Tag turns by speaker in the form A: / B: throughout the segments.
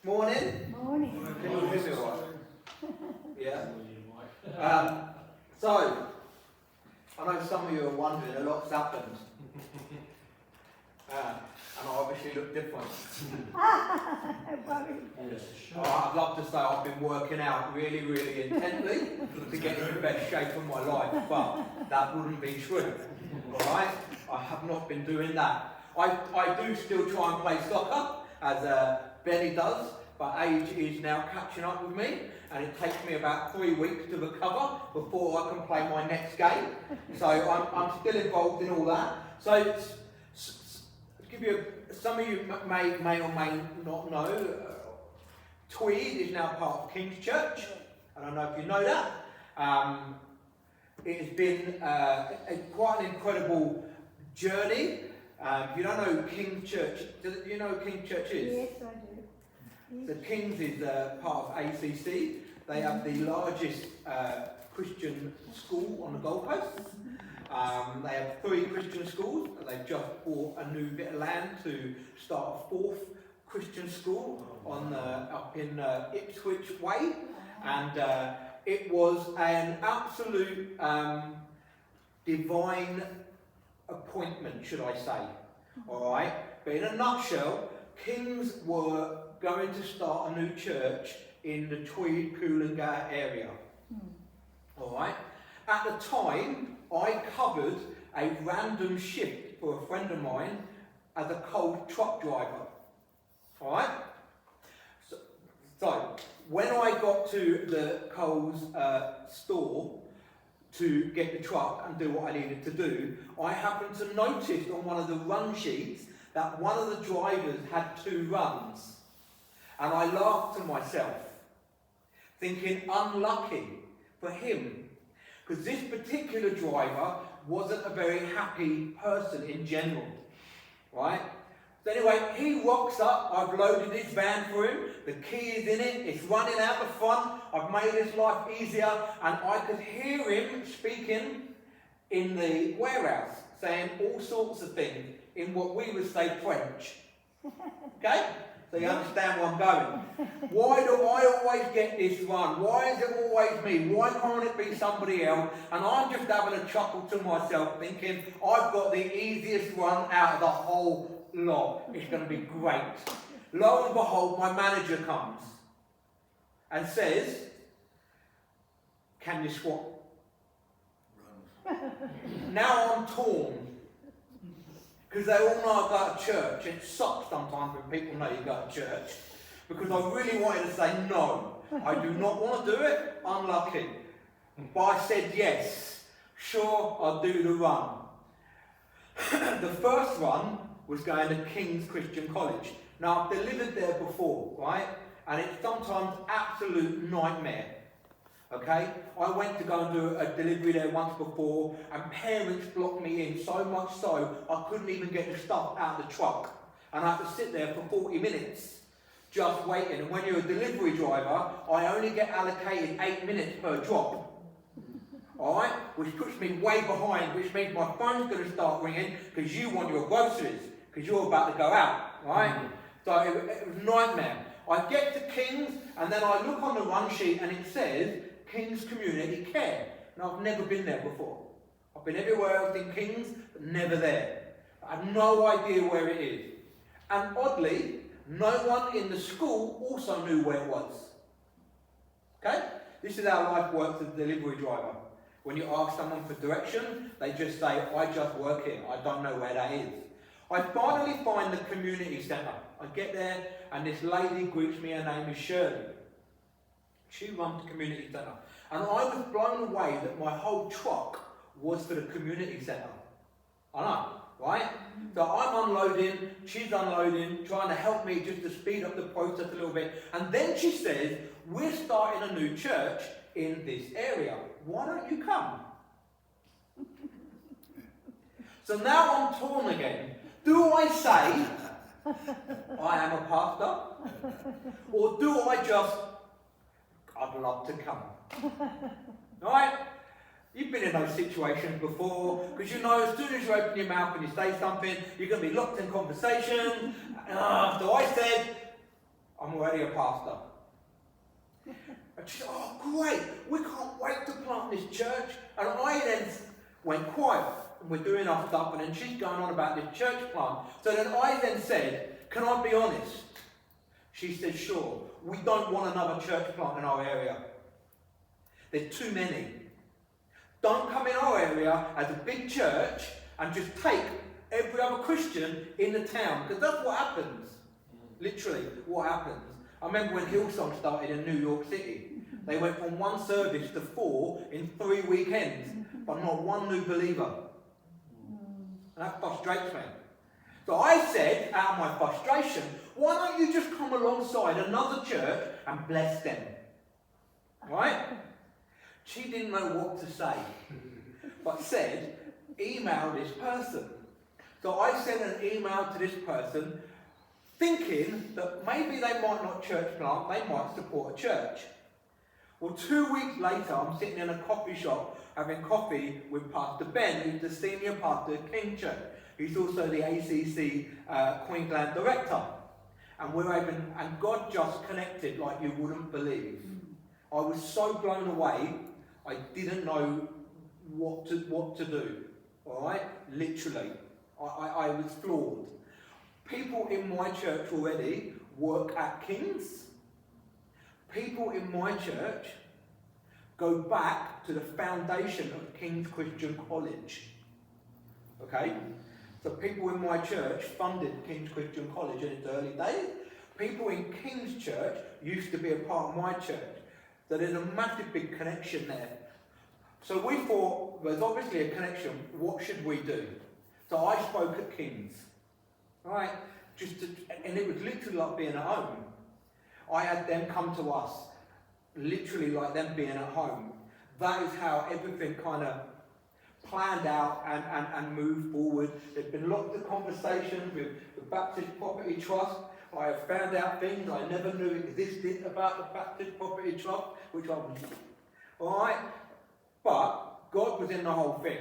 A: Morning.
B: Morning.
A: Can you hear me all right? Yeah. So, I know some of you are wondering, a lot's happened. And I obviously look different. I'd love to say I've been working out really, really intently to get in the best shape of my life, but that wouldn't be true. Alright? I have not been doing that. I do still try and play soccer, as Benny does, but age is now catching up with me, and it takes me about 3 weeks to recover before I can play my next game. So I'm still involved in all that. So give you some of you may or may not know, Tweed is now part of King's Church. I don't know if you know that. It has been quite an incredible journey. If you don't know King's Church, do you know who King's Church is?
B: Yes, I do.
A: The King's is part of ACC. They have the largest Christian school on the Gold Coast. They have 3 Christian schools. They've just bought a new bit of land to start a 4th Christian school on up in Ipswich Way, and it was an absolute divine appointment, should I say? All right. But in a nutshell, Kings were going to start a new church in the Tweed Coolangatta area. All right. At the time, I covered a random shift for a friend of mine as a cold truck driver. Alright? So, when I got to the Coles store to get the truck and do what I needed to do, I happened to notice on one of the run sheets that one of the drivers had 2 runs. And I laughed to myself, thinking, unlucky for him. Because this particular driver wasn't a very happy person in general, right? So anyway, he rocks up, I've loaded his van for him, the key is in it, it's running out the front, I've made his life easier, and I could hear him speaking in the warehouse, saying all sorts of things in what we would say French. Okay? So you understand where I'm going. Why do I always get this run? Why is it always me? Why can't it be somebody else? And I'm just having a chuckle to myself thinking, I've got the easiest run out of the whole lot. It's going to be great. Lo and behold, my manager comes and says, can you swap? Now I'm torn. Because they all know I go to church. It sucks sometimes when people know you go to church. Because I really wanted to say no. I do not want to do it. Unlucky. But I said yes. Sure, I'll do the run. The first run was going to King's Christian College. Now, I've delivered there before, right? And it's sometimes absolute nightmare. Okay, I went to go and do a delivery there once before, and parents blocked me in so much so I couldn't even get the stuff out of the truck, and I had to sit there for 40 minutes just waiting. And when you're a delivery driver, I only get allocated 8 minutes per drop. All right, which puts me way behind, which means my phone's going to start ringing because you want your groceries because you're about to go out. Right, so it was a nightmare. I get to King's, and then I look on the run sheet, and it says King's Community Care. Now, I've never been there before. I've been everywhere else in King's, but never there. I have no idea where it is. And oddly, no one in the school also knew where it was. Okay? This is how life works as a delivery driver. When you ask someone for direction, they just say, I just work here. I don't know where that is. I finally find the community centre. I get there, and this lady greets me. Her name is Shirley. She runs the community centre. And I was blown away that my whole truck was for the community centre. I know, right? So I'm unloading, she's unloading, trying to help me just to speed up the process a little bit. And then she says, we're starting a new church in this area. Why don't you come? So now I'm torn again. Do I say, I am a pastor? Or do I just, I'd love to come? Alright? You've been in those situations before, because you know as soon as you open your mouth and you say something, you're going to be locked in conversation. So I said, I'm already a pastor. And she said, oh great, we can't wait to plant this church. And I then went quiet, and we're doing our stuff, and then she's going on about this church plant. So then I then said, can I be honest? She said, sure, we don't want another church plant in our area. There's too many. Don't come in our area as a big church and just take every other Christian in the town, because that's what happens. Literally, what happens. I remember when Hillsong started in New York City. They went from 1 service to 4 in 3 weekends, but not one new believer. And that frustrates me. So I said, out of my frustration, why don't you just come alongside another church and bless them? Right? She didn't know what to say, but said, email this person. So I sent an email to this person, thinking that maybe they might not church plant, they might support a church. Well, 2 weeks later, I'm sitting in a coffee shop having coffee with Pastor Ben, who's the senior pastor at King Church. He's also the ACC Queensland director. And and God just connected like you wouldn't believe. I was so blown away, I didn't know what to do. All right? Literally. I was floored. People in my church already work at King's. People in my church go back to the foundation of King's Christian College. Okay? So people in my church funded King's Christian College in its early days. People in King's Church used to be a part of my church. So there's a massive big connection there. So we thought, there's obviously a connection, what should we do? So I spoke at King's. Right? And it was literally like being at home. I had them come to us, literally like them being at home. That is how everything kind of planned out and moved forward. There's been lots of conversations with the Baptist Property Trust. I have found out things I never knew existed about the Baptist Property Trust, which I was, alright? But God was in the whole thing,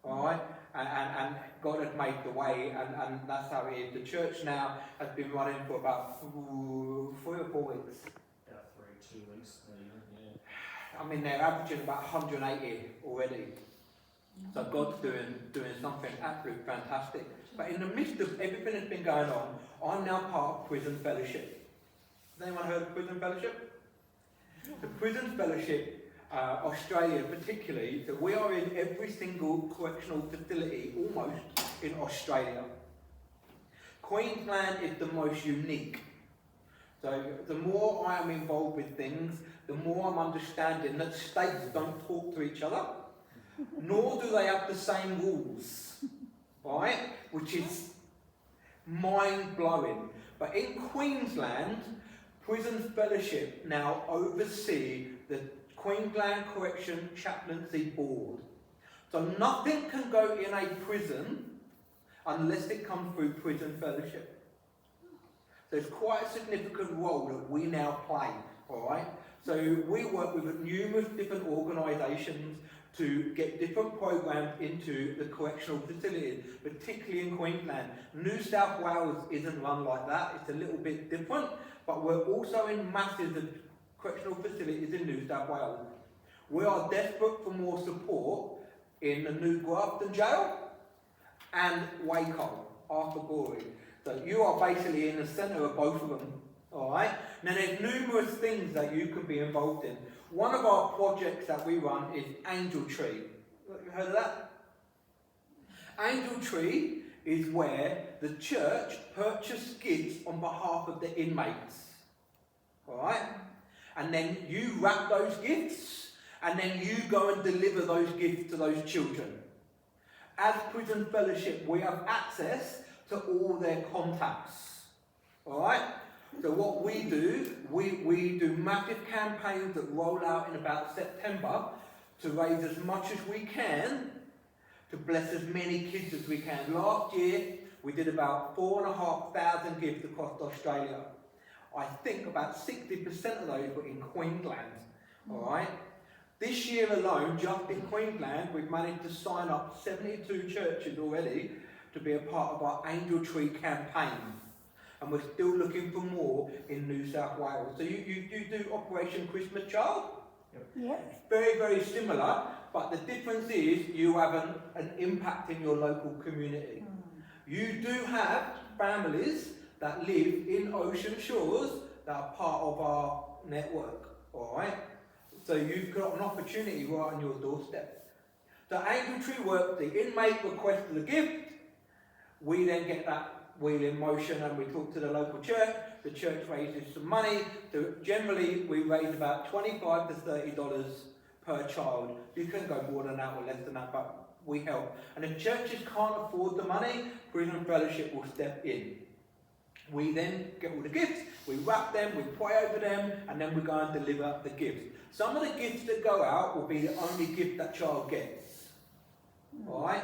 A: alright? And God had made the way, and that's how it is. The church now has been running for about 3 or 4 weeks.
C: About 2 weeks, yeah.
A: I mean, they're averaging about 180 already. So God's doing something absolutely fantastic. But in the midst of everything that's been going on, I'm now part of Prison Fellowship. Has anyone heard of Prison Fellowship? The Prison Fellowship, Australia particularly, so we are in every single correctional facility almost in Australia. Queensland is the most unique. So the more I am involved with things, the more I'm understanding that states don't talk to each other, nor do they have the same rules, right? Which is mind-blowing. But in Queensland, Prison Fellowship now oversee the Queensland Correction Chaplaincy Board. So nothing can go in a prison unless it comes through Prison Fellowship. So it's quite a significant role that we now play, alright? So we work with numerous different organisations to get different programs into the correctional facilities, particularly in Queensland. New South Wales isn't run like that, it's a little bit different, but we're also in masses of correctional facilities in New South Wales. We are desperate for more support in the New Grafton Jail and Waco, Arthur Gorey. So you are basically in the centre of both of them, alright? Now there's numerous things that you can be involved in. One of our projects that we run is Angel Tree. You heard of that? Angel Tree is where the church purchased gifts on behalf of the inmates. Alright? And then you wrap those gifts, and then you go and deliver those gifts to those children. As Prison Fellowship, we have access to all their contacts. Alright? So what we do, we do massive campaigns that roll out in about September to raise as much as we can to bless as many kids as we can. Last year, we did about 4,500 gifts across Australia. I think about 60% of those were in Queensland, alright? This year alone, just in Queensland, we've managed to sign up 72 churches already to be a part of our Angel Tree campaign. and we're still looking for more in New South Wales. So you do Operation Christmas Child?
B: Yep.
A: Very, very similar, but the difference is you have an impact in your local community. You do have families that live in Ocean Shores that are part of our network, alright? So you've got an opportunity right on your doorstep. So Angel Tree work, the inmate requested a gift, we then get that wheel in motion and we talk to the local church, the church raises some money, so generally we raise about $25 to $30 per child. You can go more than that or less than that, but we help. And if churches can't afford the money, Prison Fellowship will step in. We then get all the gifts, we wrap them, we pray over them, and then we go and deliver the gifts. Some of the gifts that go out will be the only gift that child gets. Alright?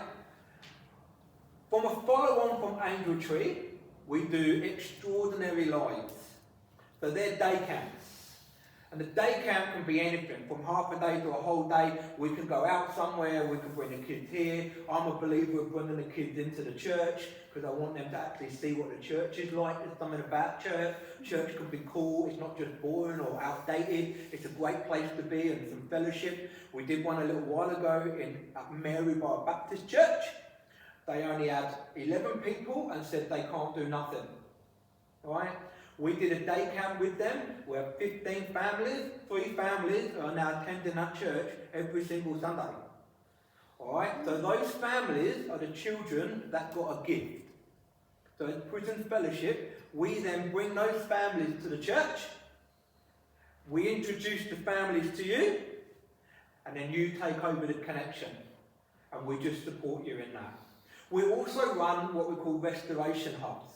A: From a follow-on from Angel Tree, we do Extraordinary Lives. So they're day camps. And the day camp can be anything, from half a day to a whole day. We can go out somewhere, we can bring the kids here. I'm a believer of bringing the kids into the church because I want them to actually see what the church is like. There's something about church. Church can be cool, it's not just boring or outdated. It's a great place to be and some fellowship. We did one a little while ago at Marybar Baptist Church. They only had 11 people and said they can't do nothing. Alright? We did a day camp with them. We have 15 families. 3 families are now attending that church every single Sunday. Alright? So those families are the children that got a gift. So as Prison Fellowship, we then bring those families to the church. We introduce the families to you. And then you take over the connection. And we just support you in that. We also run what we call restoration hubs.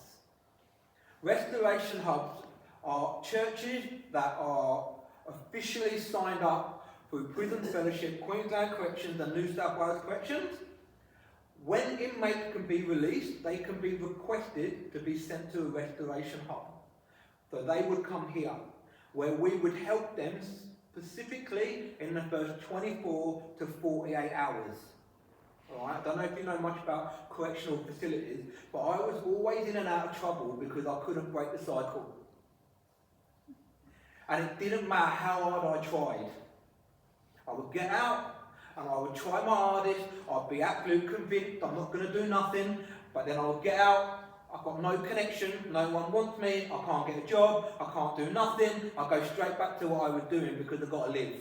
A: Restoration hubs are churches that are officially signed up through Prison Fellowship, Queensland Corrections and New South Wales Corrections. When inmates can be released, they can be requested to be sent to a restoration hub. So they would come here, where we would help them specifically in the first 24 to 48 hours. Alright, I don't know if you know much about correctional facilities, but I was always in and out of trouble because I couldn't break the cycle. And it didn't matter how hard I tried. I would get out and I would try my hardest, I'd be absolutely convinced I'm not going to do nothing, but then I would get out, I've got no connection, no one wants me, I can't get a job, I can't do nothing, I go straight back to what I was doing because I've got to live.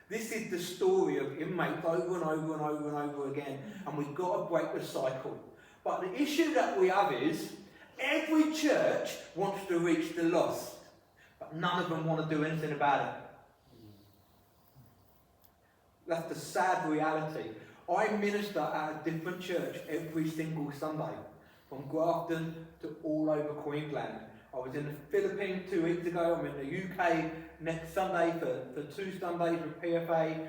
A: This is the story of inmates over and over and over and over again, and we've got to break the cycle. But the issue that we have is, every church wants to reach the lost, but none of them want to do anything about it. That's the sad reality. I minister at a different church every single Sunday, from Grafton to all over Queensland. I was in the Philippines 2 weeks ago, I'm in the UK next Sunday for 2 Sundays with PFA.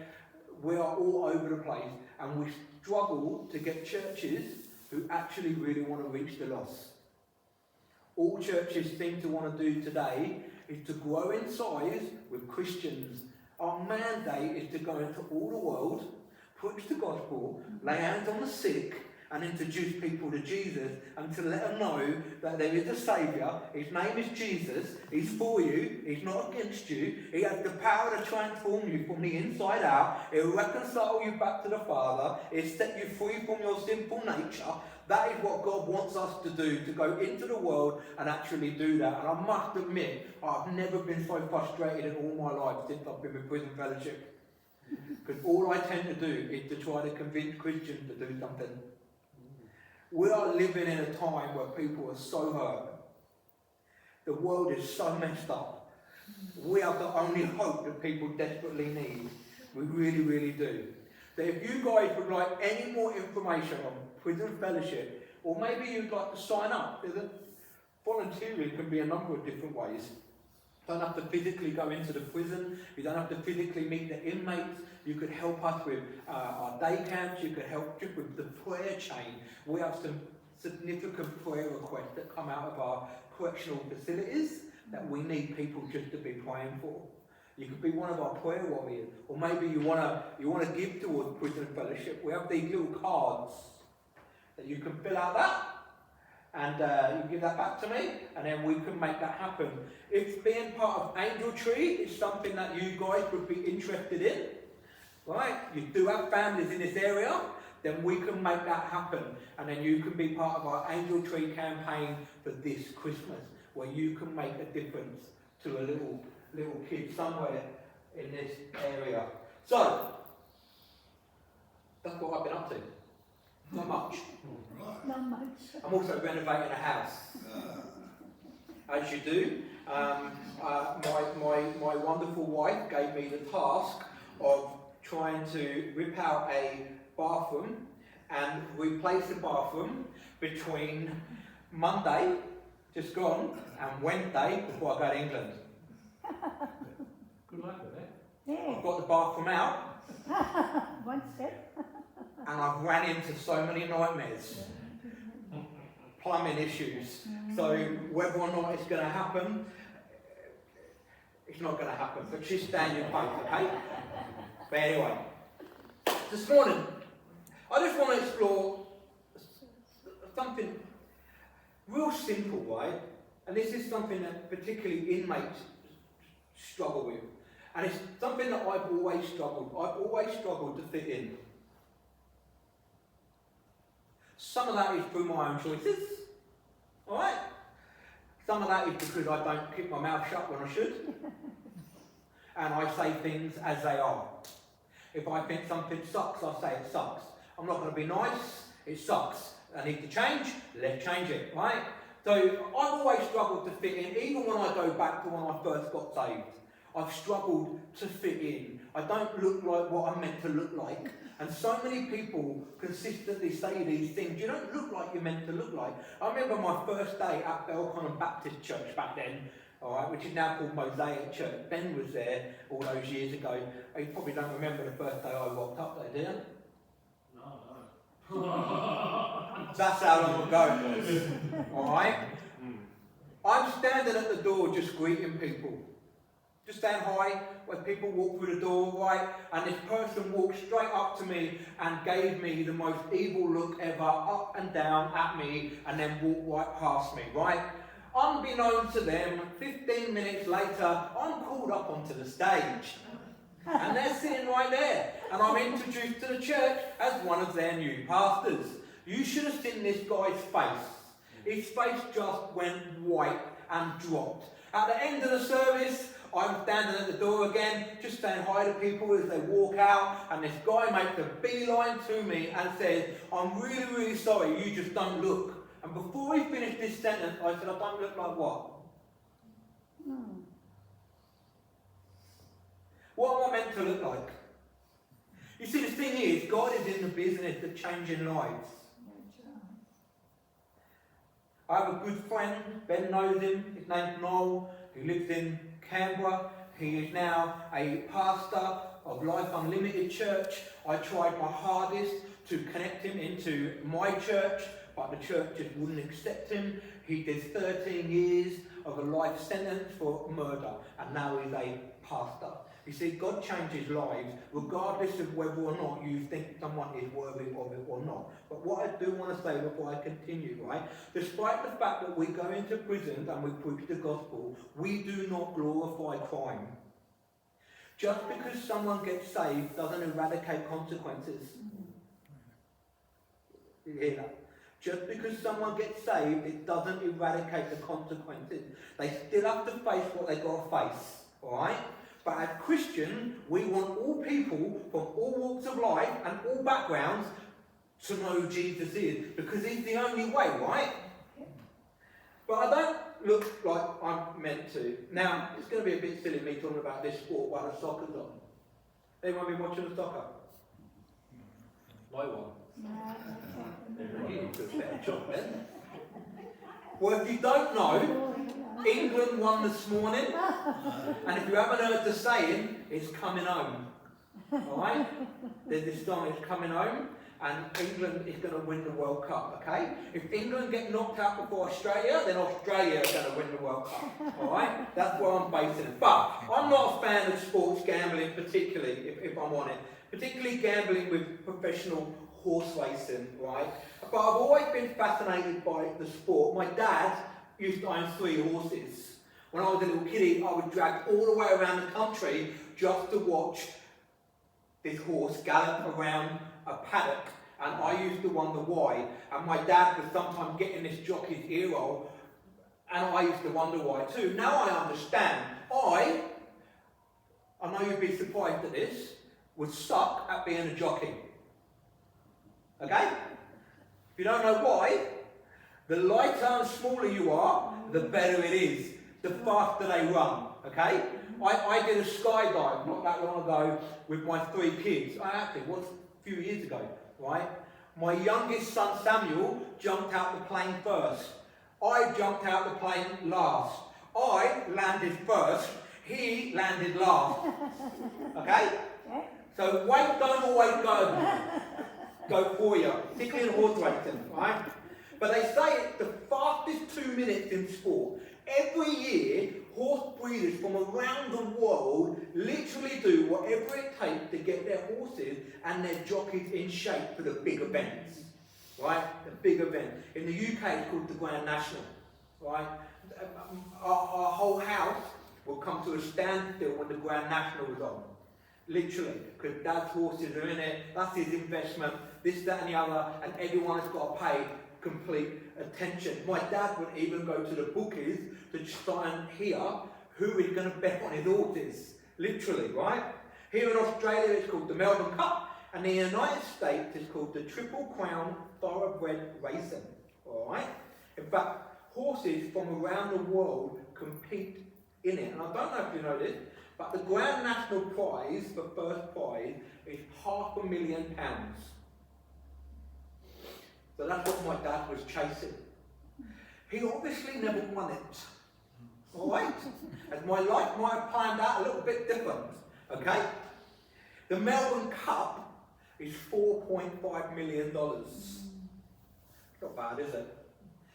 A: We are all over the place and we struggle to get churches who actually really want to reach the lost. All churches seem to want to do today is to grow in size with Christians. Our mandate is to go into all the world, preach the gospel, lay hands on the sick, and introduce people to Jesus and to let them know that there is a Saviour. His name is Jesus. He's for you. He's not against you. He has the power to transform you from the inside out. He'll reconcile you back to the Father. He'll set you free from your sinful nature. That is what God wants us to do, to go into the world and actually do that. And I must admit, I've never been so frustrated in all my life since I've been with Prison Fellowship. Because all I tend to do is to try to convince Christians to do something. We are living in a time where people are so hurt. The world is so messed up. We have the only hope that people desperately need. We really, really do. So if you guys would like any more information on Prison Fellowship, or maybe you'd like to sign up, volunteering can be a number of different ways. You don't have to physically go into the prison. You don't have to physically meet the inmates. You could help us with our day camps. You could help just with the prayer chain. We have some significant prayer requests that come out of our correctional facilities that we need people just to be praying for. You could be one of our prayer warriors, or maybe you want to give towards Prison Fellowship. We have these little cards that you can fill out that, and you give that back to me, and then we can make that happen. If being part of Angel Tree is something that you guys would be interested in, right? You do have families in this area, then we can make that happen, and then you can be part of our Angel Tree campaign for this Christmas, where you can make a difference to a little kid somewhere in this area. So that's what I've been up to. Not much.
B: Not much.
A: I'm also renovating a house, as you do. My wonderful wife gave me the task of trying to rip out a bathroom and replace the bathroom between Monday, just gone, and Wednesday before I go to England.
C: Good luck with that.
B: Yeah.
A: I've got the bathroom out,
B: One step.
A: and I've ran into so many nightmares, plumbing issues. So whether or not it's going to happen, it's not going to happen. But just stand your faith, okay? But anyway, this morning, I just want to explore something real simple, right? And this is something that particularly inmates struggle with. And it's something that I've always struggled. I've always struggled to fit in. Some of that is through my own choices, alright? Some of that is because I don't keep my mouth shut when I should. And I say things as they are. If I think something sucks, I say it sucks. I'm not going to be nice, it sucks. I need to change, let's change it, right? So I've always struggled to fit in, even when I go back to when I first got saved. I've struggled to fit in. I don't look like what I'm meant to look like. And so many people consistently say these things. You don't look like you're meant to look like. I remember my first day at Belconnen Baptist Church back then, all right, which is now called Mosaic Church. Ben was there all those years ago. You probably don't remember the first day I walked up there, do you?
C: No.
A: That's how long ago it was. All right? I'm standing at the door just greeting people. Just saying hi when people walk through the door, right? And this person walked straight up to me and gave me the most evil look ever, up and down at me, and then walked right past me, right? Unbeknown to them, 15 minutes later, I'm called up onto the stage. And they're sitting right there. And I'm introduced to the church as one of their new pastors. You should have seen this guy's face. His face just went white and dropped. At the end of the service, I'm standing at the door again, just saying hi to people as they walk out, and this guy makes a beeline to me and says, I'm really, really sorry, you just don't look. And before he finished this sentence, I said, I don't look like what? What am I meant to look like? You see, the thing is, God is in the business of changing lives. I have a good friend, Ben knows him, his name's Noel, he lives in Canberra. He is now a pastor of Life Unlimited Church. I tried my hardest to connect him into my church, but the church just wouldn't accept him. He did 13 years of a life sentence for murder, and now he's a pastor. You see, God changes lives regardless of whether or not you think someone is worthy of it or not. But what I do want to say before I continue, right? Despite the fact that we go into prisons and we preach the gospel, we do not glorify crime. Just because someone gets saved doesn't eradicate consequences. You hear that? Just because someone gets saved, it doesn't eradicate the consequences. They still have to face what they've got to face, alright? But as Christians, we want all people from all walks of life and all backgrounds to know who Jesus is, because he's the only way, right? But I don't look like I'm meant to. Now, it's going to be a bit silly me talking about this sport while the soccer's on. Anyone been watching the soccer? No one. You did a better job then. Well, if you don't know, England won this morning, and if you haven't heard the saying, it's coming home. Alright? There's this song, it's coming home, and England is going to win the World Cup, okay? If England get knocked out before Australia, then Australia are going to win the World Cup. Alright? That's where I'm basing it. But I'm not a fan of sports gambling particularly, if I'm honest. Particularly gambling with professional horse racing, right? But I've always been fascinated by the sport. My dad used to own 3 horses. When I was a little kiddie, I would drag all the way around the country just to watch this horse gallop around a paddock, and I used to wonder why. And my dad would sometimes get in this jockey's ear roll, and I used to wonder why too. Now I understand. I know you'd be surprised at this, would suck at being a jockey. Okay? If you don't know why, the lighter and smaller you are, the better it is. The faster they run. Okay? I did a skydive not that long ago with my 3 kids. I actually was a few years ago, right? My youngest son Samuel jumped out the plane first. I jumped out the plane last. I landed first. He landed last. Okay? So weight don't always go for you, particularly in horse racing, right? But they say it's the fastest 2 minutes in sport. Every year, horse breeders from around the world literally do whatever it takes to get their horses and their jockeys in shape for the big events, right? The big event. In the UK, it's called the Grand National, right? Our whole house will come to a standstill when the Grand National is on. Literally, because Dad's horses are in it, that's his investment, this, that and the other, and everyone has got to pay complete attention. My dad would even go to the bookies to try and hear who is going to bet on his horses. Literally, right? Here in Australia it's called the Melbourne Cup, and in the United States it's called the Triple Crown Thoroughbred Racing. Alright? In fact, horses from around the world compete in it. And I don't know if you know this, but the Grand National Prize, the first prize, is £500,000. So that's what my dad was chasing. He obviously never won it. Alright? As my life might have planned out a little bit different. Okay? The Melbourne Cup is $4.5 million. Not bad, is it?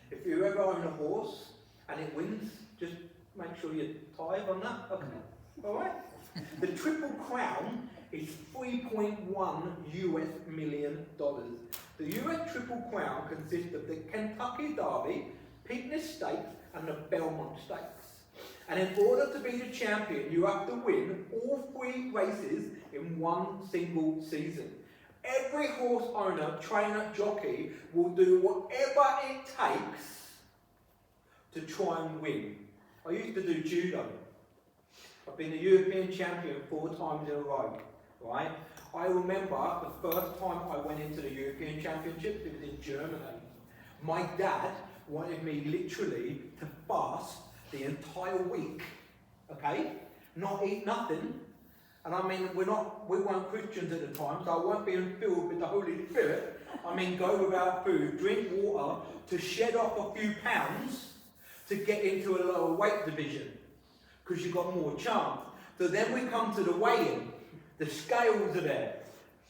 A: If you ever own a horse and it wins, just make sure you tithe on that. Okay? Alright? The Triple Crown is $3.1 million. The US Triple Crown consists of the Kentucky Derby, Preakness Stakes, and the Belmont Stakes. And in order to be the champion, you have to win all 3 races in one single season. Every horse owner, trainer, jockey will do whatever it takes to try and win. I used to do judo. I've been the European champion 4 times in a row, right? I remember the first time I went into the European Championships, it was in Germany. My dad wanted me literally to fast the entire week, okay? Not eat nothing. And I mean, we weren't Christians at the time, so I weren't being filled with the Holy Spirit. I mean, go without food, drink water, to shed off a few pounds to get into a lower weight division, because you've got more chance. So then we come to the weigh-in. The scales are there,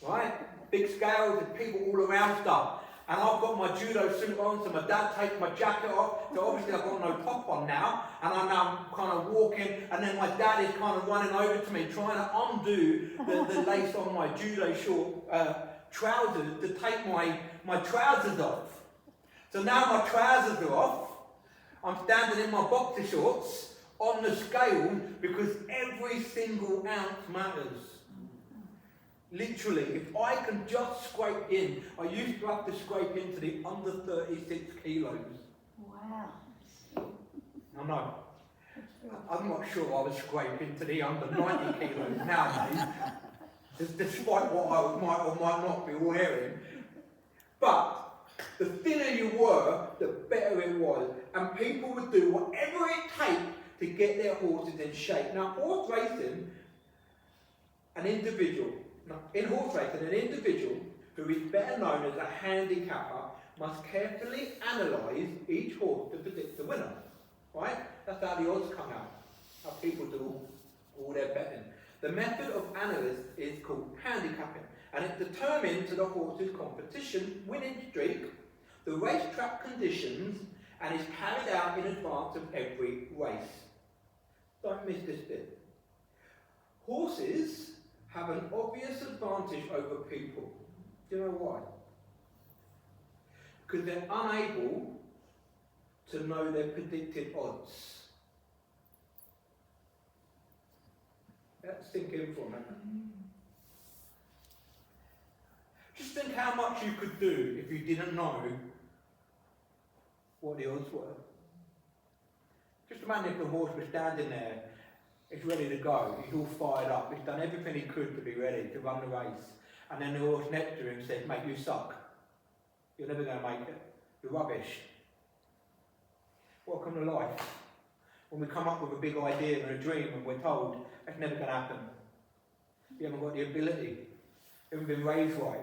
A: right? Big scales and people all around stuff. And I've got my judo suit on, so my dad takes my jacket off, so obviously I've got no top on now, and I'm now kind of walking, and then my dad is kind of running over to me, trying to undo the lace on my judo short trousers to take my trousers off. So now my trousers are off, I'm standing in my boxer shorts on the scale, because every single ounce matters. Literally, if I can just scrape in, I used to have to scrape into the under 36 kilos.
B: Wow.
A: I know. I'm not sure I was scraping to the under 90 kilos nowadays, despite what I might or might not be wearing. But the thinner you were, the better it was. And people would do whatever it takes to get their horses in shape. Now, horse racing, in horse racing, an individual who is better known as a handicapper must carefully analyse each horse to predict the winner. Right? That's how the odds come out. How people do all their betting. The method of analysis is called handicapping, and it's determined to the horse's competition winning streak, the racetrack conditions, and is carried out in advance of every race. Don't miss this bit. Horses have an obvious advantage over people. Do you know why? Because they're unable to know their predicted odds. Let's think in for a minute. Just think how much you could do if you didn't know what the odds were. Just imagine if the horse was standing there, it's ready to go, he's all fired up, he's done everything he could to be ready to run the race. And then the horse next to him said, mate, you suck. You're never going to make it. You're rubbish. Welcome to life. When we come up with a big idea and a dream and we're told that's never going to happen. You haven't got the ability. You haven't been raised right.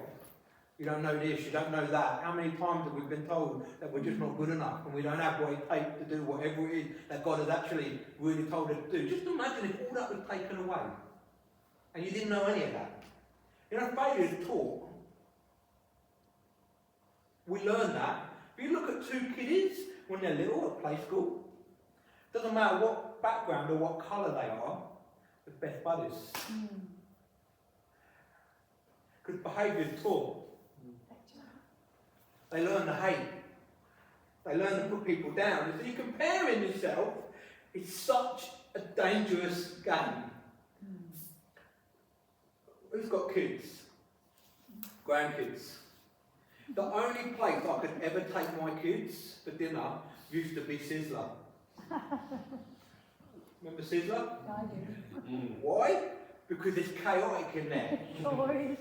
A: You don't know this, you don't know that. How many times have we been told that we're just not good enough and we don't have what it takes to do whatever it is that God has actually really told us to do? Just imagine if all that was taken away and you didn't know any of that. You know, failure is taught. We learn that. If you look at two kiddies when they're little at play school, doesn't matter what background or what colour they are, they're best buddies. Because behaviour is taught. They learn to hate. They learn to put people down. So you're comparing yourself. It's such a dangerous game. Who's got kids? Grandkids. The only place I could ever take my kids for dinner used to be Sizzler. Remember Sizzler?
B: I do.
A: Why? Because it's chaotic in there.
B: Toys.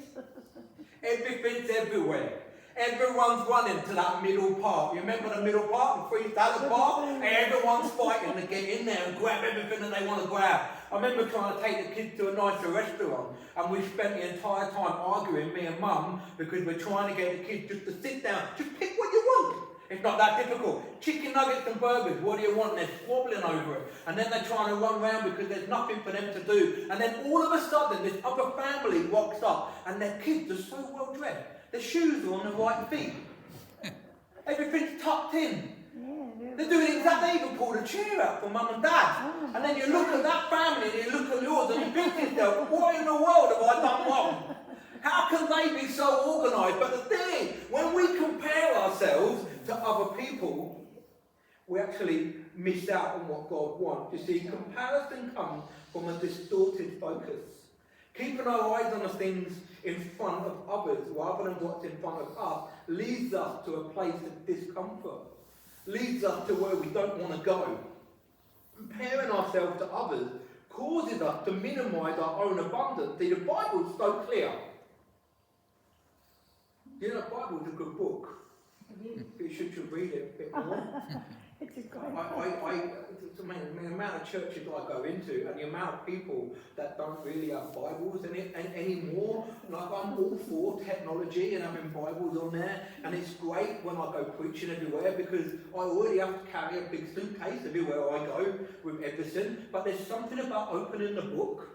A: Everything's everywhere. Everyone's running to that middle part. You remember the middle part, the freestyle part? And everyone's fighting to get in there and grab everything that they want to grab. I remember trying to take the kids to a nicer restaurant and we spent the entire time arguing, me and Mum, because we're trying to get the kids just to sit down. Just pick what you want. It's not that difficult. Chicken nuggets and burgers, what do you want? And they're squabbling over it. And then they're trying to run around because there's nothing for them to do. And then all of a sudden, this other family rocks up and their kids are so well dressed. Their shoes are on the right feet. Everything's tucked in. They're doing exactly, they even pull the chair out for Mum and Dad. And then you look at that family and you look at yours and you think to yourself, what in the world have I done wrong? How can they be so organised? But the thing is, when we compare ourselves to other people, we actually miss out on what God wants. You see, comparison comes from a distorted focus. Keeping our eyes on the things in front of others rather than what's in front of us leads us to a place of discomfort, leads us to where we don't want to go. Comparing ourselves to others causes us to minimise our own abundance. See, the Bible's so clear. You know, the Bible's a good book. You should read it a bit more.
B: It's a great
A: the amount of churches I go into and the amount of people that don't really have Bibles in it anymore. Like, I'm all for technology and having Bibles on there, and it's great when I go preaching everywhere because I already have to carry a big suitcase everywhere I go with everything. But there's something about opening the book.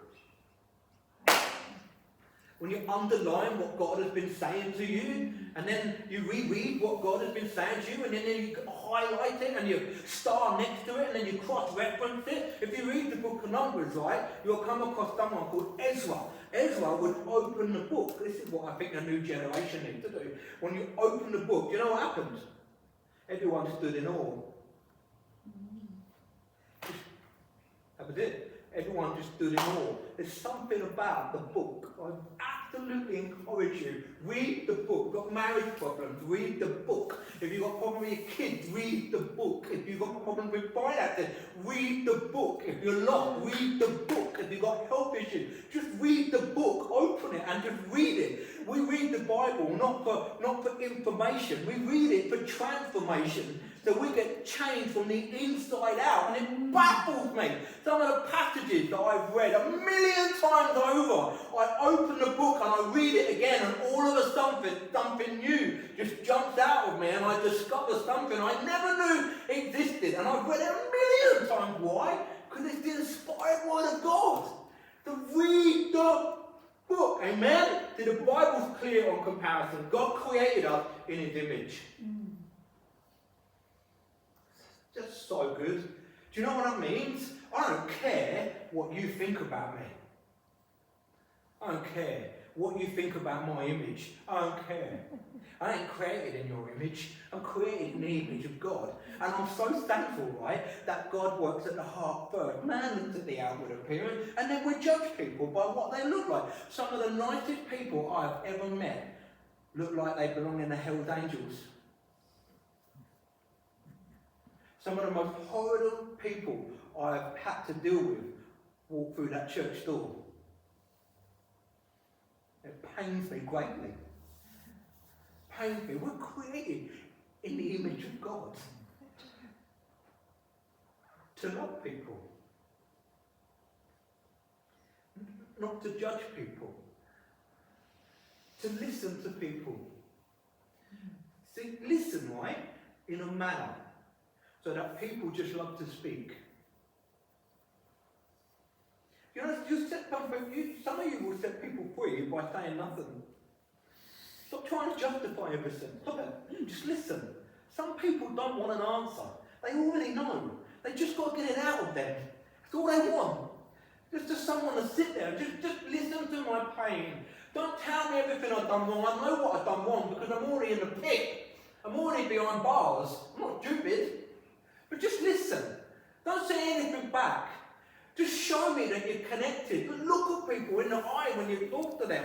A: When you underline what God has been saying to you, and then you reread what God has been saying to you, and then you highlight it, and you star next to it, and then you cross-reference it. If you read the book of Numbers, right, you'll come across someone called Ezra. Ezra would open the book. This is what I think the new generation needs to do. When you open the book, you know what happened? Everyone stood in awe. That was it. Everyone just stood in awe. There's something about the book. I absolutely encourage you. Read the book. If you've got marriage problems, read the book. If you've got problems with your kids, read the book. If you've got problems with finances, read the book. If you're lost, read the book. If you've got health issues, just read the book. Open it and just read it. We read the Bible not for information. We read it for transformation. So we get changed from the inside out, and it baffles me. Some of the passages that I've read 1,000,000 times over, I open the book and I read it again, and all of a sudden something new just jumps out of me, and I discover something I never knew existed, and I've read it 1,000,000 times. Why? Because it's the inspired word of God. To read the book, amen? See, the Bible's clear on comparison. God created us in His image. Just so good. Do you know what that means? I don't care what you think about me. I don't care what you think about my image. I don't care. I ain't created in your image. I'm created in the image of God. And I'm so thankful, right, that God works at the heart first. Man looks at the outward appearance, and then we judge people by what they look like. Some of the nicest people I've ever met look like they belong in the Hell's Angels. Some of the most horrible people I've had to deal with walk through that church door. It pains me greatly. Pains me. We're created in the image of God. To love people. Not to judge people. To listen to people. See, listen, right, in a manner so that people just love to speak. You know, some of you will set people free by saying nothing. Stop trying to justify everything. Stop it. Just listen. Some people don't want an answer. They already know. They just got to get it out of them. That's all they want. Just someone to sit there and just listen to my pain. Don't tell me everything I've done wrong. I know what I've done wrong because I'm already in the pit. I'm already behind bars. I'm not stupid. But just listen. Don't say anything back. Just show me that you're connected. But look at people in the eye when you talk to them.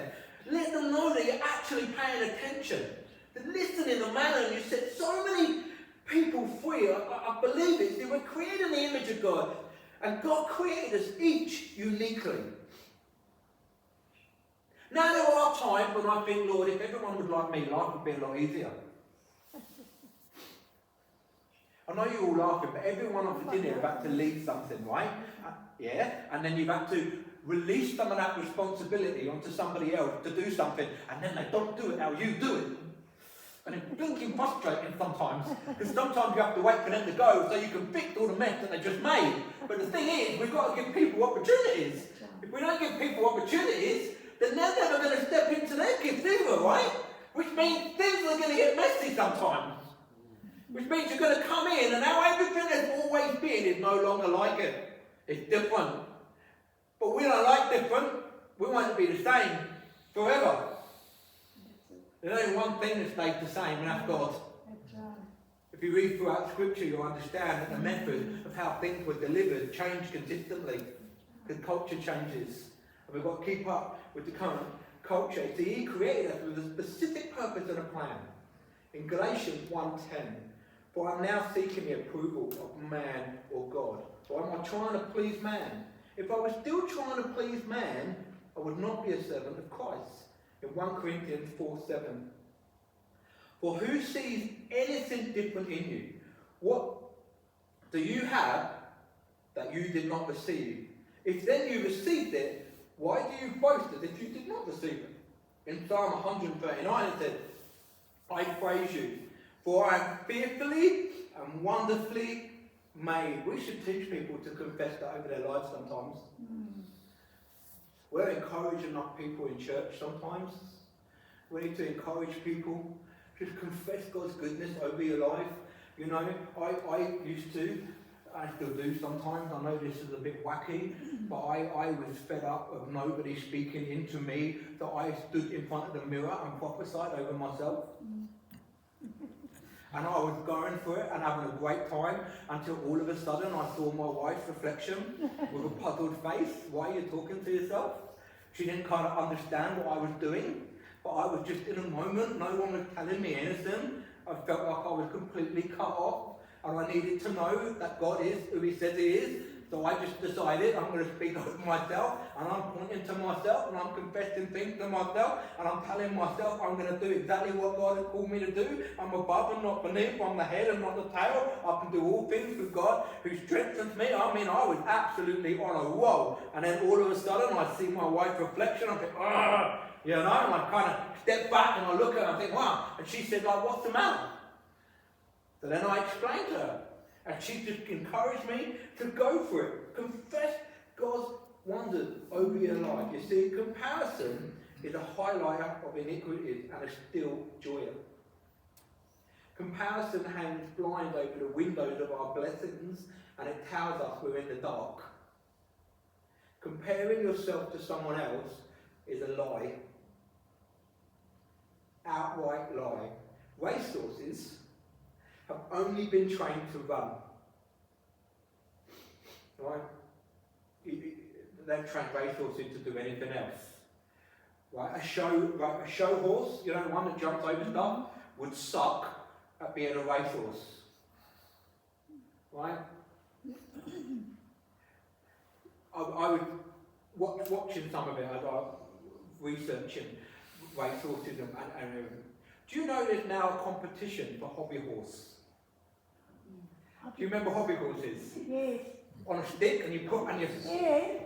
A: Let them know that you're actually paying attention. That listen in the manner, and you set so many people free. I believe it. See, we're created in the image of God. And God created us each uniquely. Now there are times when I think, Lord, if everyone was like me, life would be a lot easier. I know you're all laughing, but everyone of us in here about to lead something, right? Yeah? And then you've had to release some of that responsibility onto somebody else to do something, and then they don't do it how you do it. And it's blinking frustrating sometimes, because sometimes you have to wait for them to go so you can fix all the mess that they just made. But the thing is, we've got to give people opportunities. If we don't give people opportunities, then they're never going to step into their gifts either, right? Which means things are going to get messy sometimes. Which means you're going to come in and now everything that's always been is no longer like it. It's different. But we don't like different. We want it to be the same forever. There's only one thing that stays the same, and that's God. If you read throughout Scripture, you'll understand that the method of how things were delivered changed consistently. Because culture changes. And we've got to keep up with the current culture. See, He created us with a specific purpose and a plan. In Galatians 1:10, for I'm now seeking the approval of man or God. Or am I trying to please man? If I was still trying to please man, I would not be a servant of Christ. In 1 Corinthians 4:7. For who sees anything different in you? What do you have that you did not receive? If then you received it, why do you boast as if you did not receive it? In Psalm 139 it says, I praise you, for I am fearfully and wonderfully made. We should teach people to confess that over their lives sometimes. We're encouraging enough people in church sometimes. We need to encourage people. Just confess God's goodness over your life. You know, I used to, I still do sometimes. I know this is a bit wacky, but I was fed up of nobody speaking into me, so I stood in front of the mirror and prophesied over myself. And I was going for it and having a great time until all of a sudden I saw my wife's reflection with a puzzled face. Why are you talking to yourself? She didn't kind of understand what I was doing, but I was just in a moment. No one was telling me anything. I felt like I was completely cut off, and I needed to know that God is who He says He is. So I just decided I'm going to speak over myself, and I'm pointing to myself, and I'm confessing things to myself, and I'm telling myself I'm going to do exactly what God has called me to do. I'm above and not beneath. I'm the head and not the tail. I can do all things through God who strengthens me. I mean, I was absolutely on a roll. And then all of a sudden, I see my wife's reflection. I think, ah, you know, and I kind of step back and I look at her and I think, wow. And she said, like, what's the matter? So then I explained to her. And she just encouraged me to go for it. Confess God's wonders over your life. You see, comparison is a highlighter of iniquities and a still joyer. Comparison hangs blind over the windows of our blessings, and it tells us we're in the dark. Comparing yourself to someone else is a lie. outright lie. Racehorses have only been trained to run. Right? They don't train racehorses to do anything else. Right? A show horse, you know, the one that jumps over stuff, would suck at being a racehorse. Right? I would, watching some of it, I was researching racehorses and do you know there's now a competition for hobby horse? Do you remember hobby horses?
B: Yes.
A: On a stick and you put on your...
B: Yes.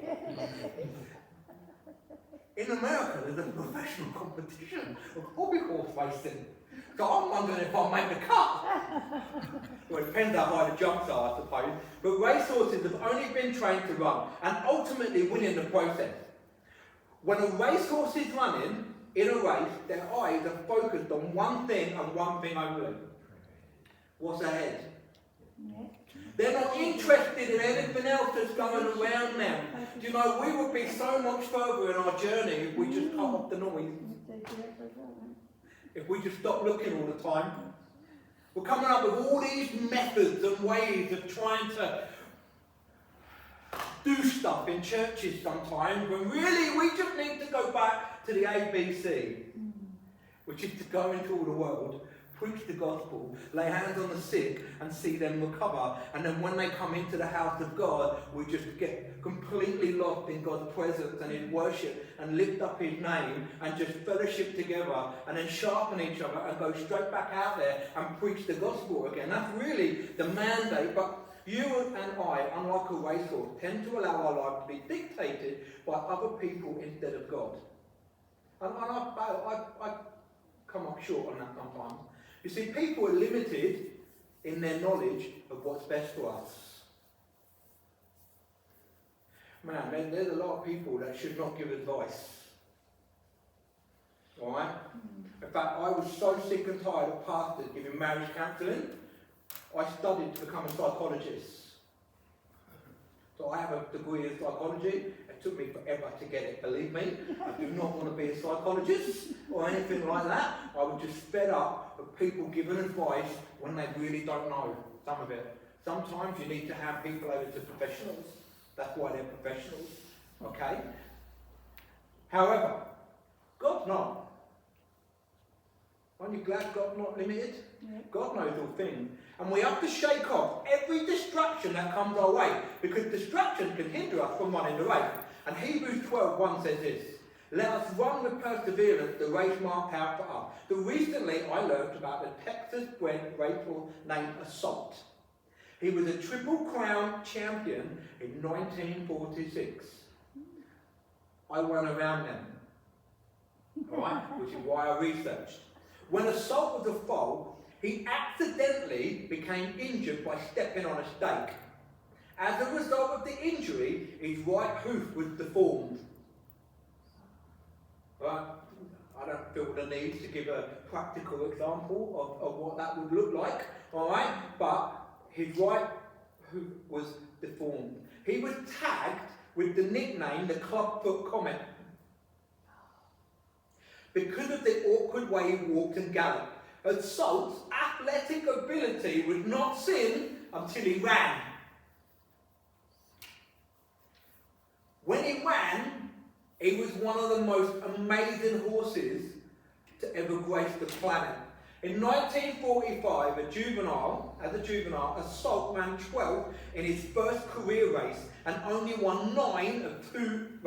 A: In America there's a professional competition of hobby horse racing. So I'm wondering if I'll make the cut. Well, it depends how high the jumps are, I suppose. But racehorses have only been trained to run and ultimately win in the process. When a racehorse is running in a race, their eyes are focused on one thing and one thing only. What's ahead?
B: Yes.
A: They're not interested in anything else that's going around them. Do you know, we would be so much further in our journey if we just cut off the noise. If we just stop looking all the time. We're coming up with all these methods and ways of trying to do stuff in churches sometimes, when really we just need to go back to the ABC, which is to go into all the world, preach the gospel, lay hands on the sick and see them recover, and then when they come into the house of God, we just get completely lost in God's presence and His worship and lift up His name and just fellowship together and then sharpen each other and go straight back out there and preach the gospel again. That's really the mandate. But you and I, unlike a racehorse, tend to allow our life to be dictated by other people instead of God. And I come up short on that sometimes. You see, people are limited in their knowledge of what's best for us. Man, there's a lot of people that should not give advice. Alright? In fact, I was so sick and tired of pastors giving marriage counselling, I studied to become a psychologist. So I have a degree in psychology. It took me forever to get it, believe me. I do not want to be a psychologist or anything like that. I was just fed up of people giving advice when they really don't know some of it. Sometimes you need to have people over to professionals. That's why they're professionals. Okay? However, God's not. Aren't you glad God's not limited?
B: Yeah.
A: God knows all things. And we have to shake off every distraction that comes our way, because distraction can hinder us from running the race. And Hebrews 12:1 says this: let us run with perseverance the race marked out for us. So recently I learned about the Texas-bred racehorse named Assault. He was a Triple Crown champion in 1946. I won around them. Alright? Which is why I researched. When Assault was a foal, he accidentally became injured by stepping on a stake. As a result of the injury, his right hoof was deformed. Right? I don't feel the need to give a practical example of what that would look like. Alright? But his right hoof was deformed. He was tagged with the nickname the Clubfoot Comet because of the awkward way he walked and galloped. Assault's athletic ability was not seen until he ran. When he ran, he was one of the most amazing horses to ever grace the planet. In 1945, as a juvenile, Assault ran 12th in his first career race and only won 2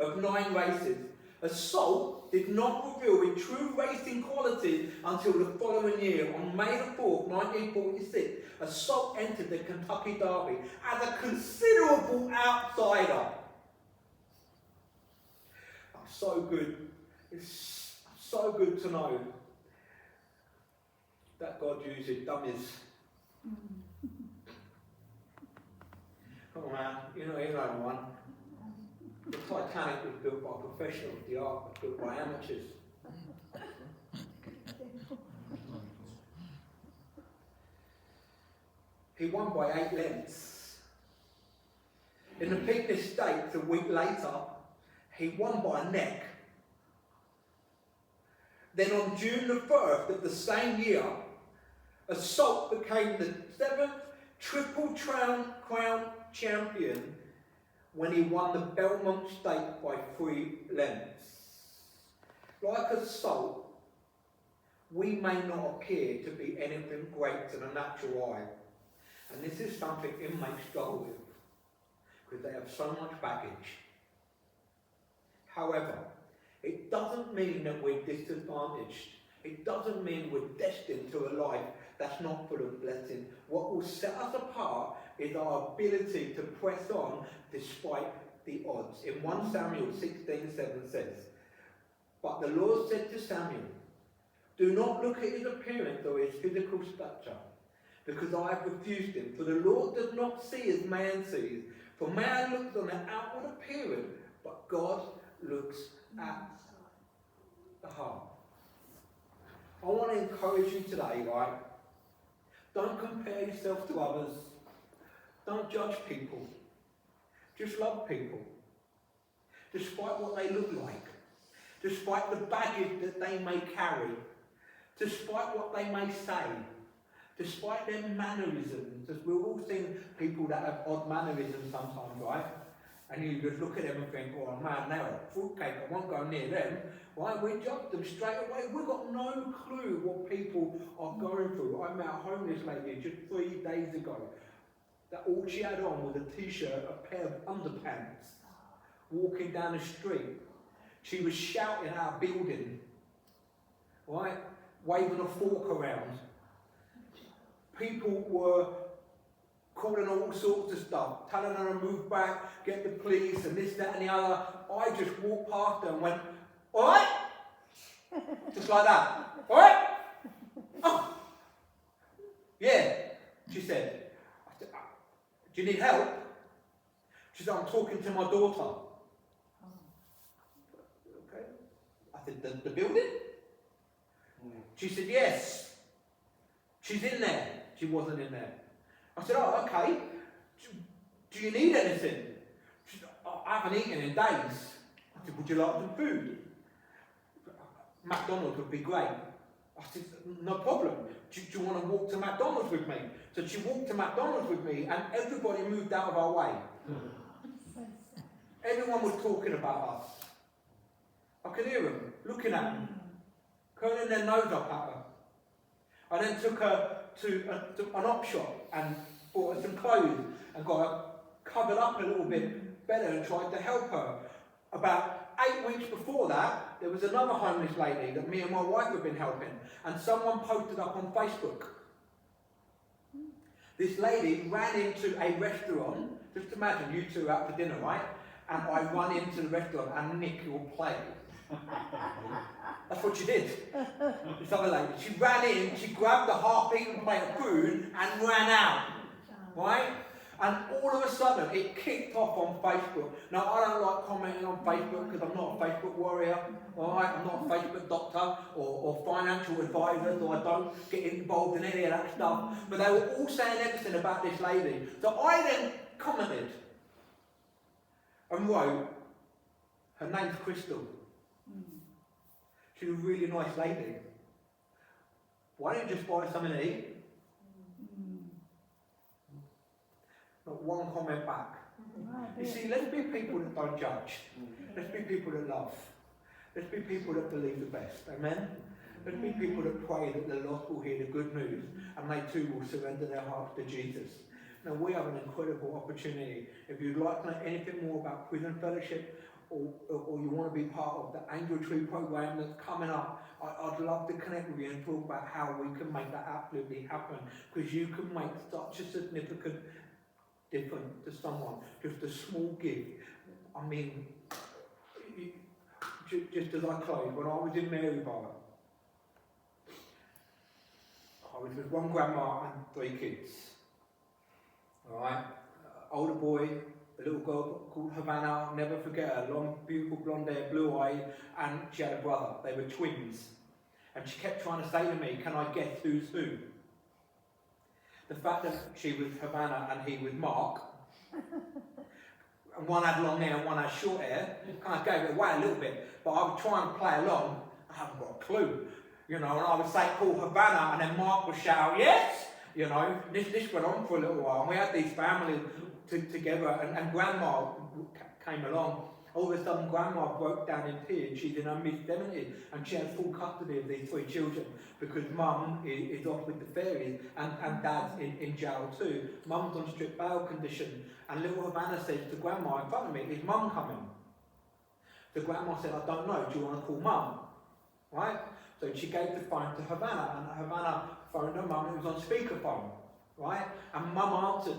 A: of 9 races. Assault did not reveal his true racing qualities until the following year. On May the 4th, 1946, Assault entered the Kentucky Derby as a considerable outsider. So good. It's so good to know that God uses dummies. Come on, man. You know one. The Titanic was built by professionals. The Ark was built by amateurs. He won by 8 lengths. In the Preakness Stakes a week later, he won by a neck. Then on June the 1st of the same year, Assault became the 7th Triple Crown champion when he won the Belmont Stakes by 3 lengths. Like Assault, we may not appear to be anything great to the natural eye. And this is something inmates struggle with, because they have so much baggage. However, it doesn't mean that we're disadvantaged. It doesn't mean we're destined to a life that's not full of blessing. What will set us apart is our ability to press on despite the odds. In 1 Samuel 16:7 says, "But the Lord said to Samuel, do not look at his appearance or his physical stature, because I have refused him. For the Lord does not see as man sees. For man looks on the outward appearance, but God looks at the heart." I want to encourage you today, right? Don't compare yourself to others. Don't judge people. Just love people. Despite what they look like. Despite the baggage that they may carry. Despite what they may say. Despite their mannerisms. Because we've all seen people that have odd mannerisms sometimes, right? And you just look at them and think, oh man, they're a fruitcake, I won't go near them. Right? We judge them straight away. We've got no clue what people are going through. I met a homeless lady just 3 days ago. That all she had on was a t-shirt, a pair of underpants, walking down the street. She was shouting at our building, right? Waving a fork around. People were calling her all sorts of stuff, telling her to move back, get the police, and this, that, and the other. I just walked past her and went, all right? Just like that. All right? Oh. Yeah, she said. I said, do you need help? She said, I'm talking to my daughter. Okay. I said, the building? She said, yes. She's in there. She wasn't in there. I said, oh, okay. Do you need anything? She said, oh, I haven't eaten in days. I said, would you like some food? McDonald's would be great. I said, no problem. Do you want to walk to McDonald's with me? So she walked to McDonald's with me, and everybody moved out of our way. Everyone was talking about us. I could hear them, looking at me, curling their nose up at her. I then took her to an op shop and bought her some clothes and got her covered up a little bit better and tried to help her. About 8 weeks before that, there was another homeless lady that me and my wife had been helping, and someone posted up on Facebook. This lady ran into a restaurant. Just imagine you two out for dinner, right? And I run into the restaurant and nick your plate. That's what she did. This other lady. She ran in, she grabbed the half-eaten plate of food and ran out. Right? And all of a sudden, it kicked off on Facebook. Now, I don't like commenting on Facebook because I'm not a Facebook warrior. Alright? I'm not a Facebook doctor or financial advisor, so I don't get involved in any of that stuff. But they were all saying everything about this lady. So I then commented and wrote, her name's Crystal. She's a really nice lady. Why don't you just buy something to eat? Not one comment back. You see, let's be people that don't judge. Let's be people that love. Let's be people that believe the best. Amen? Let's be people that pray that the lost will hear the good news and they too will surrender their hearts to Jesus. Now, we have an incredible opportunity. If you'd like to know anything more about Prison Fellowship, or you want to be part of the Angel Tree program that's coming up, I'd love to connect with you and talk about how we can make that absolutely happen, because you can make such a significant difference to someone. Just a small gift. I mean, just as I close, when I was in Marybar, I was with one grandma and 3 kids. Alright? Older boy, a little girl called Havana, I'll never forget her, long, beautiful blonde hair, blue eyes, and she had a brother. They were twins. And she kept trying to say to me, can I guess who's who? The fact that she was Havana and he was Mark, and one had long hair and one had short hair, kind of gave it away a little bit, but I would try and play along, I haven't got a clue. You know, and I would say, call Havana, and then Mark would shout, yes! You know, this went on for a little while, and we had these families together, and Grandma came along. All of a sudden, Grandma broke down in tears. She's in her mid-70s, and she has full custody of these 3 children, because Mum is off with the fairies, and Dad's in jail too. Mum's on strict bail condition, and little Havana says to Grandma in front of me, is Mum coming? So Grandma said, I don't know, do you want to call Mum? Right? So she gave the phone to Havana, and Havana phoned her mum, it was on speakerphone, right? And Mum answered.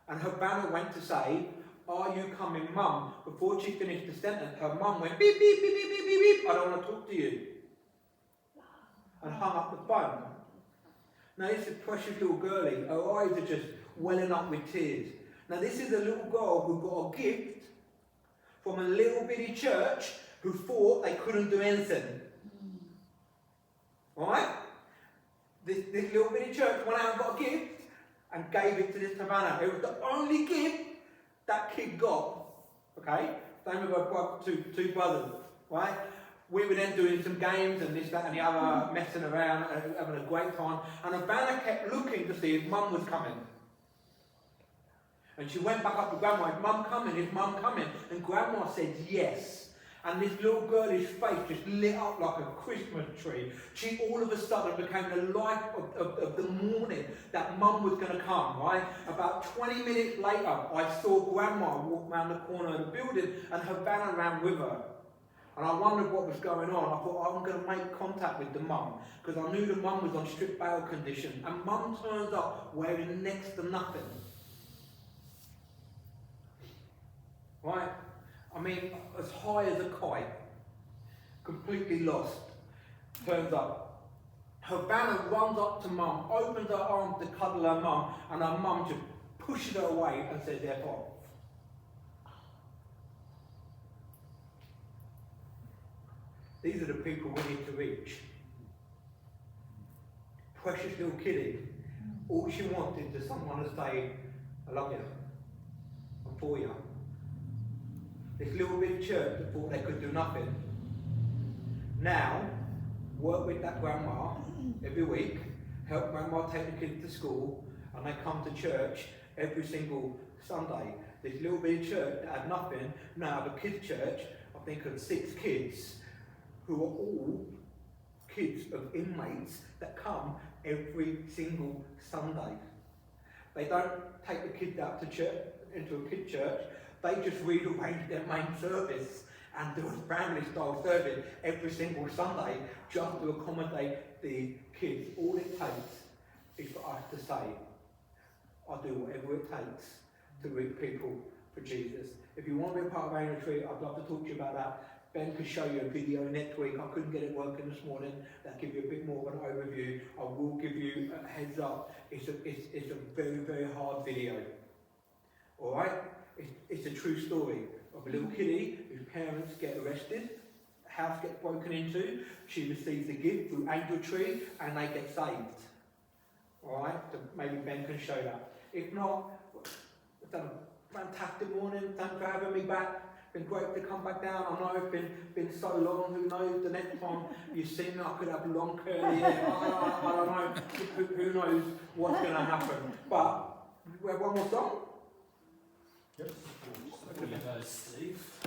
A: And Havana went to say, are you coming, Mum? Before she finished the sentence, her mum went, beep, beep, beep, beep, beep, beep, beep, I don't want to talk to you. And hung up the phone. Now this is a precious little girlie, her eyes are just welling up with tears. Now this is a little girl who got a gift from a little bitty church who thought they couldn't do anything. Right? This little bitty church went out and got a gift and gave it to this Havana. It was the only gift that kid got. Okay? Same with her two brothers. Right? We were then doing some games and this, that and the other, messing around, having a great time. And Havana kept looking to see if Mum was coming. And she went back up to Grandma, is Mum coming? Is Mum coming? And Grandma said yes. And this little girl's face just lit up like a Christmas tree. She all of a sudden became the light of the morning that Mum was going to come, right? About 20 minutes later, I saw Grandma walk round the corner of the building and Havana ran with her. And I wondered what was going on. I thought, I'm going to make contact with the mum, because I knew the mum was on strict bail condition. And Mum turns up wearing next to nothing. Right? I mean, as high as a kite, completely lost, turns up. Havana runs up to Mum, opens her arms to cuddle her mum, and her mum just pushes her away and says, F off. These are the people we need to reach. Precious little kiddie. All she wanted is someone to say, I love you, I'm for you. This little bitty church that thought they could do nothing, now work with that grandma every week, help grandma take the kids to school, and they come to church every single Sunday. This little bitty church that had nothing, now have a kids' church, I think of 6 kids, who are all kids of inmates that come every single Sunday. They don't take the kids out to church, into a kid church. They just rearrange their main service and do a family-style service every single Sunday just to accommodate the kids. All it takes is for us to say, I'll do whatever it takes to reach people for Jesus. If you want to be a part of Annual Retreat, I'd love to talk to you about that. Ben could show you a video next week. I couldn't get it working this morning. That'll give you a bit more of an overview. I will give you a heads up. It's a very, very hard video. All right? It's a true story of a little kiddie whose parents get arrested, the house gets broken into, she receives a gift through Angel Tree, and they get saved. All right? So maybe Ben can show that. If not, it's done a fantastic morning. Thanks for having me back. Been great to come back down. I know it's been so long. Who knows? The next time you see me, I could have long curly hair. I don't know. Who knows what's going to happen? But we have one more song.
C: Yep. Steve.